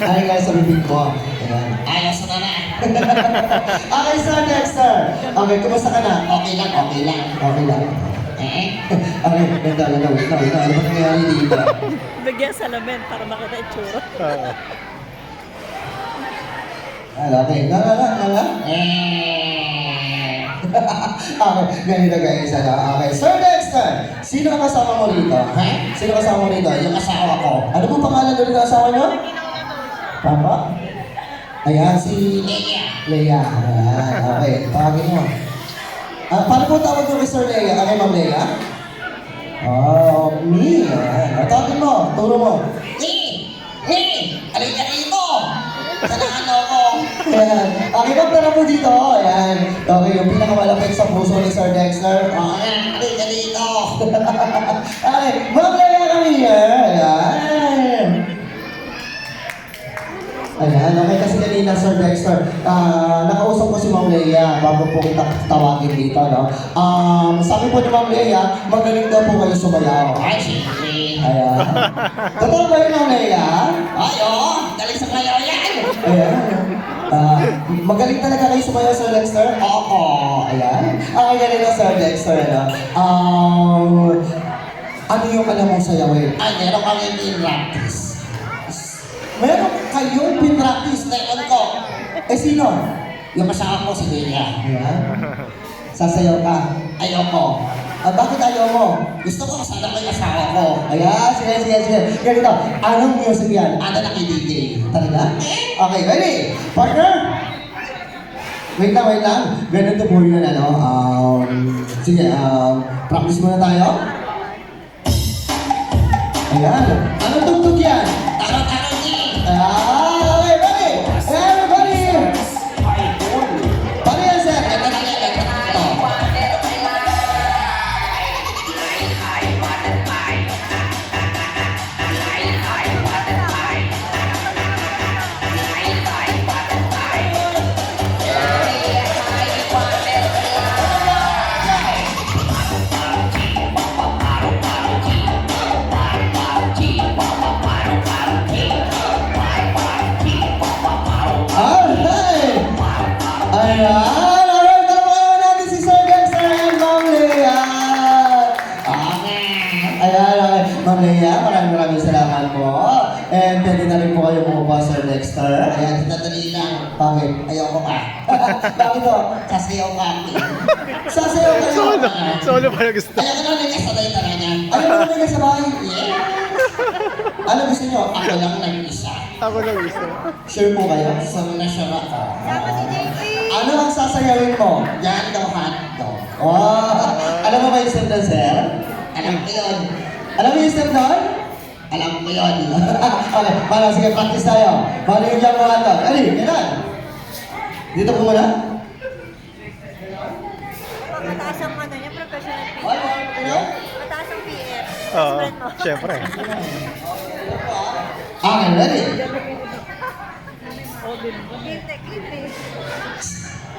Ano guys sa bibig mo? Ayan. Ayos na na. Okay, so Dexter. Okay, kumusta ka na? Okay lang, okay lang. Okay lang. Okay, ganda. Ano ba nangyayari dito? Bigyan salamin para makita itsura. Okay, nga. Okay, ganito guys. Okay, Sir Dexter, sino ang kasama mo rito? Ha? Sino kasama mo rito? Yung asawa ko. Ano po pangalan ulit ng asawa niyo? Papa? Ayan, si Leia. Leia. Ayan, okay. Tawagin mo. Paano po tawag mo kay Sir Leia? Ano Ma'am Leia? Oh, me. Ayan. Tawagin mo. Turo mo. Alin ka rito. Sanahan ako. Ayan. Okay, ma'am, tara po dito. Ayan. Okay, yung pinakamalapit sa puso ni Sir Dexter. Alin ka dito. Okay, Ma'am Leia kami here. Ayan. Ayan, okay kasi kanina Sir Dexter, nakausap ko si Ma'am Leia bago po kita tawagin dito, no? Sabi po ni Ma'am Leia, magaling daw po kayo sumayaw. Ay, siyempre. Ayan. Totoo ba yun, Ma'am Leia? Ay, oo. Galing sa kayo yan. Ayan. Magaling talaga kayo sumayaw, Sir Dexter? Oo. Ayan. Ganito, Sir Dexter, ano? Ano yung alam mong sayawin? Ay, meron kami practice. Meron kayong pinractice na Meron ko. sino? Yung asawa ko si Leia. Ayan. Sasayaw ka. Ayoko. Bakit ayaw mo? Gusto ko kasama ko yung asawa ko. Ayan, sige. Ganito, anong music yan? Ano na kay DJ? Talaga? Okay, ready? Partner? Wait lang. Ganito po yun, ano? Sige, practice muna tayo. Ayan. Anong tugtog yan? Taro-taro ni. Okay, ready? Everybody! Paano yan, sir? Ito na yan. Ito. Alright! Alright, tama natin si Sir Dexter and Ma'am Leia. Ayan, okay. Ma'am Leia, maraming salamat po. And pwede na rin po kayo bumaba, Sir Dexter. Ayan, dadali lang. Bakit? Ayoko ka. Bakit po? Sasayaw ka. Sasayaw kayo. Solo pala gusto. Ayoko na rin kasabay talaga. Ayaw mo naman sa bahay. Yeah. Ano gusto nyo? Ako lang nag-isa. Ako lang gusto. Sure po kayo? So, nasa ako. Ano ang sasayawin mo? Yan daw hotdog. Oh, alam mo ba yung step doon, sir? Alam ko yun. Alam mo yung step doon? Alam ko yun. Okay, para sige, practice tayo. Paano yung jump mo ito? Ali, yan. Dito po muna. Mataas ang ano niya, professional PR. Ano? Mataas ang PR. Oo, Spread mo. syempre. Okay, ready? Ginte.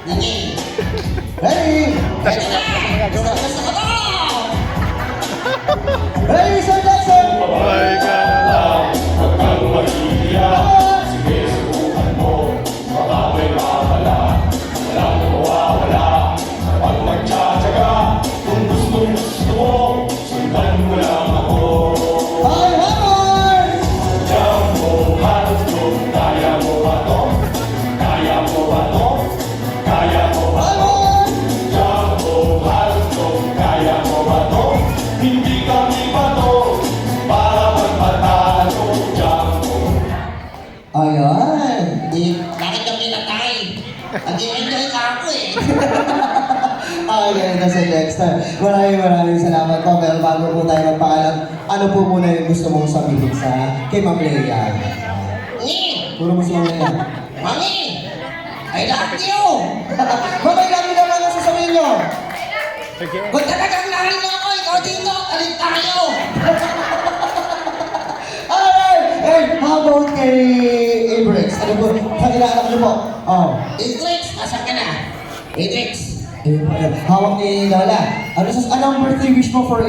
Nani. Ready? Gusto ko to! Ready, Sir Dexter? Oh my God. Okay, hammer! Hammer! Ayan. Bakit kang pinatay? Nag-enjoy ka ako eh. Ganito si Dexter. Maraming salamat po. Pero bago po tayo magpakalam, ano po muna yung gusto mong sabihin sa kay Ma'am Leia? Ni! Puro mo si Ma'am Leia. Mami! I love you! Ma'am, ay lagi naman ang sasabihin nyo. Sige. Kung talagang lahal mo ako, ikaw dito, alit tayo! Alright! And how about kay Abrix? Ano po? Kakilala niyo po? Oh. Idrix, asan ka na? Idrix! Hawak ni Lola. Anong birthday wish mo for